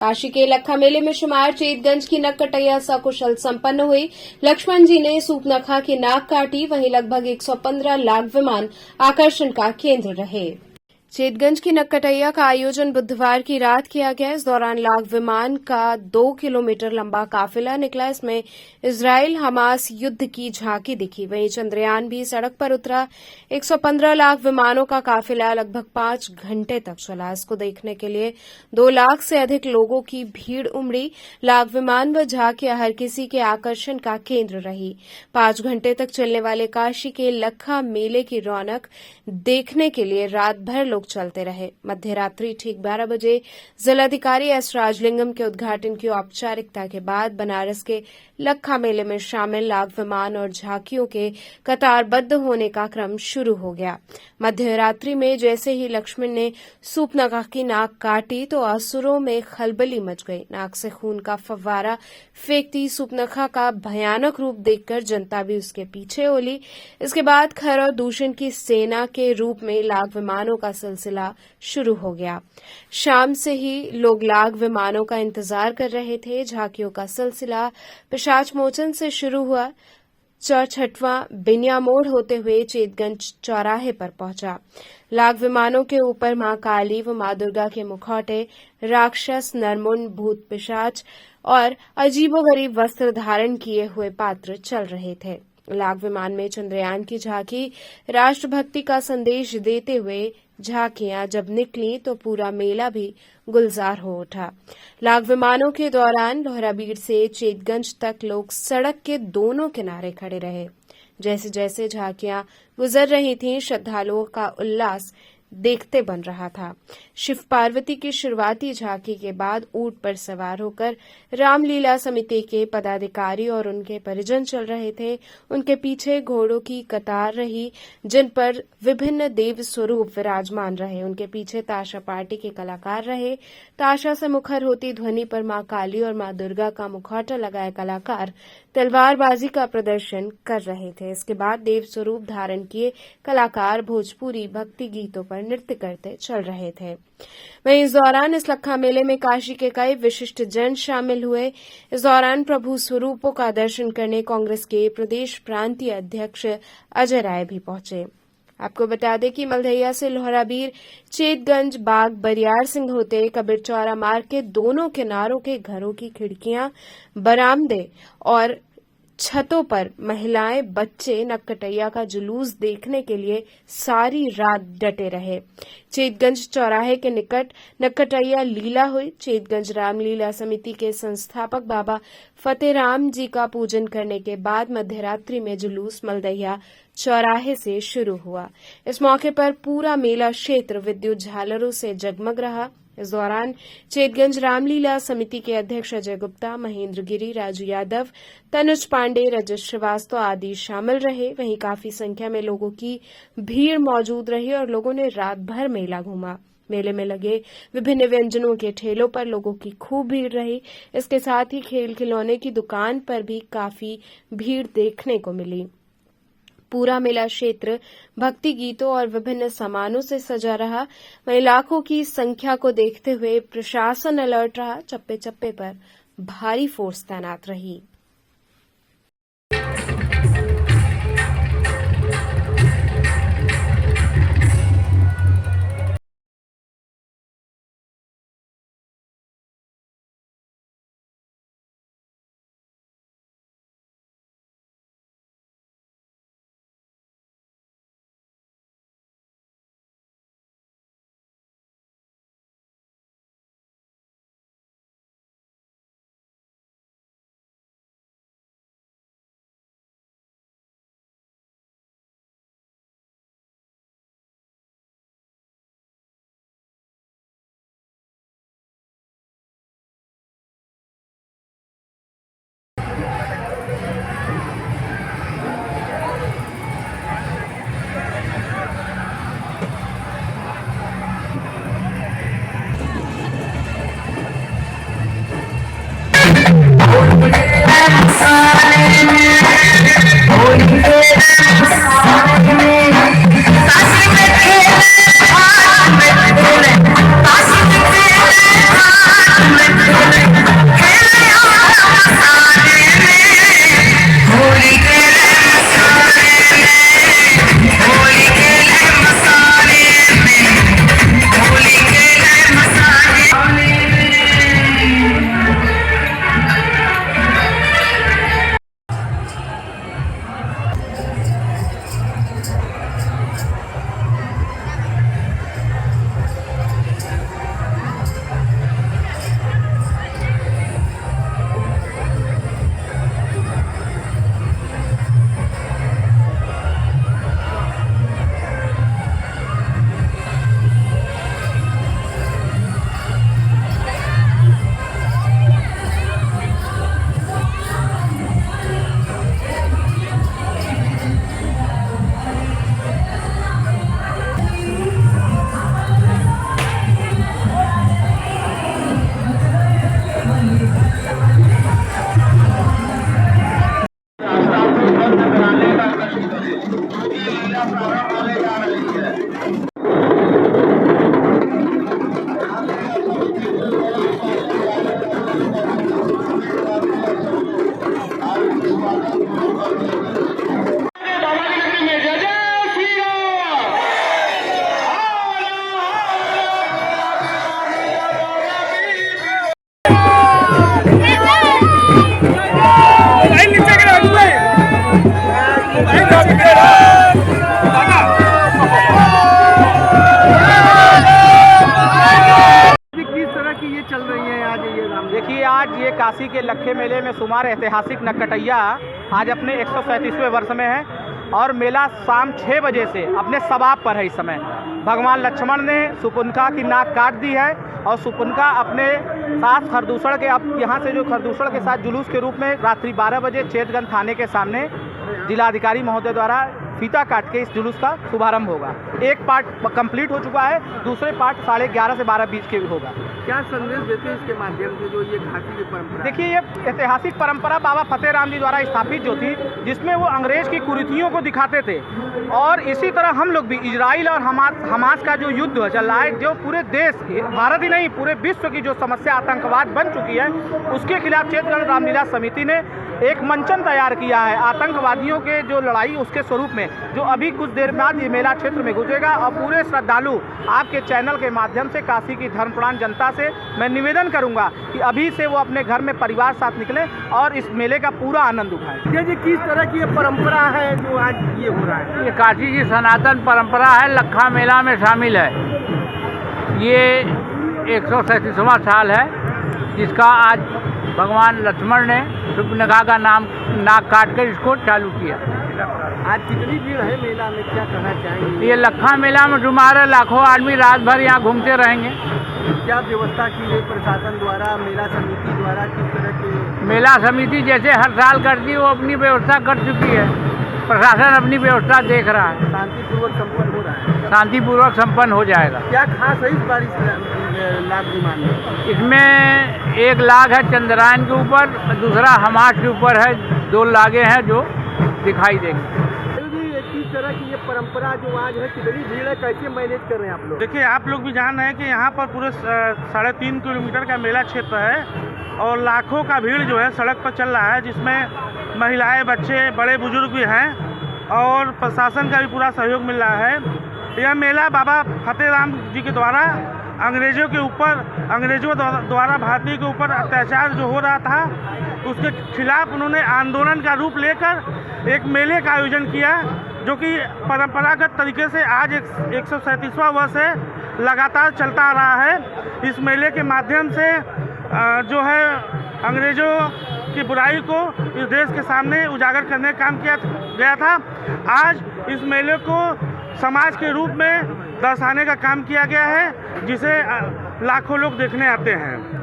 काशी के लखा मेले में शुमार चेतगंज की नग कटैया सकुशल संपन्न हुई। लक्ष्मण जी ने सूपनखा की नाक काटी, वहीं लगभग 115 लाख विमान आकर्षण का केंद्र रहे। चेतगंज की नक्कटैया का आयोजन बुधवार की रात किया गया। इस दौरान लाख विमान का 2 किलोमीटर लंबा काफिला निकला। इसमें इजराइल हमास युद्ध की झांकी दिखी। वहीं चंद्रयान भी सड़क पर उतरा। 115 लाख विमानों का काफिला लगभग 5 घंटे तक चला। इसको देखने के लिए 2 लाख से अधिक लोगों की भीड़ उमड़ी। लाख विमान व झांकियां हर किसी के आकर्षण का केंद्र रही। 5 घंटे तक चलने वाले काशी के लखा मेले की रौनक देखने के लिए रात भर लोग चलते रहे। मध्य रात्रि ठीक 12 बजे जिलाधिकारी एस राजलिंगम के उद्घाटन की औपचारिकता के बाद बनारस के लखा मेले में शामिल लाख विमान और झांकियों के कतारबद्ध होने का क्रम शुरू हो गया। मध्य रात्रि में जैसे ही लक्ष्मण ने सूपनखा की नाक काटी तो असुरों में खलबली मच गई। नाक से खून का फव्वारा फेंकती सूपनखा का भयानक रूप देखकर जनता भी उसके पीछे ओली। इसके बाद खर और दूषण की सेना के रूप में लाख विमानों का सिलसिला शुरू हो गया। शाम से ही लोग लाख विमानों का इंतजार कर रहे थे। झांकियों का सिलसिला पिशाच मोचन से शुरू हुआ। 64वां बिनिया मोड़ होते हुए चेतगंज चौराहे पर पहुंचा। लाख विमानों के ऊपर मां काली व मां दुर्गा के मुखौटे, राक्षस, नरमुंड, भूत पिशाच और अजीबोगरीब वस्त्र धारण किए हुए पात्र चल रहे थे। लाख विमान में चंद्रयान की झांकी राष्ट्रभक्ति का संदेश देते हुए झांकियां जब निकली तो पूरा मेला भी गुलजार हो उठा। लाख विमानों के दौरान लोहराबीड़ से चेतगंज तक लोग सड़क के दोनों किनारे खड़े रहे। जैसे जैसे झांकियां गुजर रही थीं, श्रद्धालुओं का उल्लास देखते बन रहा था। शिव पार्वती की शुरुआती झांकी के बाद ऊंट पर सवार होकर रामलीला समिति के पदाधिकारी और उनके परिजन चल रहे थे। उनके पीछे घोड़ों की कतार रही, जिन पर विभिन्न देव स्वरूप विराजमान रहे। उनके पीछे ताशा पार्टी के कलाकार रहे। ताशा से मुखर होती ध्वनि पर मां काली और मां दुर्गा का मुखौटा लगाए कलाकार तलवारबाजी का प्रदर्शन कर रहे थे। इसके बाद देव स्वरूप धारण किए कलाकार भोजपुरी भक्ति गीतों पर नृत्य करते चल रहे थे। वहीं इस दौरान इस लखा मेले में काशी के कई विशिष्ट जन शामिल हुए। इस दौरान प्रभु स्वरूपों का दर्शन करने कांग्रेस के प्रदेश प्रांतीय अध्यक्ष अजय राय भी पहुंचे। आपको बता दें कि मलधैया से लोहराबीर, चेतगंज, बाग, बरियार सिंह होते कबीर चौरा मार्ग के दोनों किनारों के घरों की खिड़कियां, बरामदे और छतों पर महिलाएं, बच्चे नक्कटैया का जुलूस देखने के लिए सारी रात डटे रहे। चेतगंज चौराहे के निकट नक्कटैया लीला हुई। चेतगंज रामलीला समिति के संस्थापक बाबा फतेहराम जी का पूजन करने के बाद मध्यरात्रि में जुलूस मलदैया चौराहे से शुरू हुआ। इस मौके पर पूरा मेला क्षेत्र विद्युत झालरों से जगमग रहा। इस दौरान चेतगंज रामलीला समिति के अध्यक्ष अजय गुप्ता, महेंद्र गिरी, राजू यादव, तनुज पांडे, रजत श्रीवास्तव आदि शामिल रहे। वहीं काफी संख्या में लोगों की भीड़ मौजूद रही और लोगों ने रात भर मेला घूमा। मेले में लगे विभिन्न व्यंजनों के ठेलों पर लोगों की खूब भीड़ रही। इसके साथ ही खेल खिलौने की दुकान पर भी काफी भीड़ देखने को मिली। पूरा मेला क्षेत्र भक्ति गीतों और विभिन्न सामानों से सजा रहा। वहीं लाखों की संख्या को देखते हुए प्रशासन अलर्ट रहा। चप्पे चप्पे पर भारी फोर्स तैनात रही। ये राम? देखिए, आज ये काशी के लखे मेले में शुमार ऐतिहासिक नक्कटैया आज अपने 137वें वर्ष में है और मेला शाम 6 बजे से अपने समाप्त पर है। इस समय भगवान लक्ष्मण ने सुपुनका की नाक काट दी है और सुपुनका अपने साथ खरदूषण के, अब यहाँ से जो खरदूषण के साथ जुलूस के रूप में रात्रि 12 बजे चेतगंज थाने के सामने जिलाधिकारी महोदय द्वारा फीता काट के इस जुलूस का शुभारंभ होगा। एक पार्ट कंप्लीट हो चुका है, दूसरे पार्ट 11:30 से 12:20 के होगा। क्या संदेश देते हैं इसके माध्यम से जो ये घाटी की परंपरा? देखिए, ये ऐतिहासिक परंपरा बाबा फतेह राम जी द्वारा स्थापित जो थी, जिसमें वो अंग्रेज की कुरीतियों को दिखाते थे और इसी तरह हम लोग भी इजराइल और हमास का जो युद्ध चल रहा है, जो पूरे देश, भारत ही नहीं पूरे विश्व की जो समस्या आतंकवाद बन चुकी है, उसके खिलाफ चेतगंज रामलीला समिति ने एक मंचन तैयार किया है आतंकवादियों के जो लड़ाई उसके स्वरूप में, जो अभी कुछ देर बाद ये मेला क्षेत्र में गुजरेगा। और पूरे श्रद्धालु आपके चैनल के माध्यम से काशी की धर्मप्राण जनता से मैं निवेदन करूंगा कि अभी से वो अपने घर में परिवार साथ निकलें और इस मेले का पूरा आनंद उठाएं। ये किस तरह की ये परंपरा है जो आज ये हो रहा है? ये काशी की सनातन परंपरा है, लखा मेला में शामिल है। ये 137वां साल है जिसका आज भगवान लक्ष्मण ने सुर्पनखा का नाक काट कर इसको चालू किया। आज कितनी भीड़ है मेला में, क्या कहना चाहेंगे? ये लखा मेला में शुमार लाखों आदमी रात भर यहाँ घूमते रहेंगे। क्या व्यवस्था की गई प्रशासन द्वारा, मेला समिति द्वारा, किस तरह के? मेला समिति जैसे हर साल करती है वो अपनी व्यवस्था कर चुकी है, प्रशासन अपनी व्यवस्था देख रहा है। शांतिपूर्वक संपन्न हो रहा है? शांतिपूर्वक संपन्न हो जाएगा। क्या खास है इस बार इस लाख विमान में? इसमें एक लाग है चंद्रायन के ऊपर, दूसरा हमास के ऊपर है। 2 लागे हैं जो दिखाई देंगे। किस तरह की ये परंपरा जो आज है, कितनी भीड़ है, कैसे मैनेज कर रहे हैं आप लोग? देखिए, आप लोग भी जान रहे हैं कि यहाँ पर पूरे 3.5 किलोमीटर का मेला क्षेत्र है और लाखों का भीड़ जो है सड़क पर चल रहा है, जिसमें महिलाएं, बच्चे, बड़े बुजुर्ग भी हैं और प्रशासन का भी पूरा सहयोग मिल रहा है। यह मेला बाबा फतेह राम जी के द्वारा अंग्रेजों द्वारा भारतीय के ऊपर अत्याचार जो हो रहा था, उसके खिलाफ उन्होंने आंदोलन का रूप लेकर एक मेले का आयोजन किया, जो कि परंपरागत तरीके से आज 137वां वर्ष है, लगातार चलता आ रहा है। इस मेले के माध्यम से जो है अंग्रेजों की बुराई को इस देश के सामने उजागर करने का काम किया गया था। आज इस मेले को समाज के रूप में दर्शाने का काम किया गया है, जिसे लाखों लोग देखने आते हैं।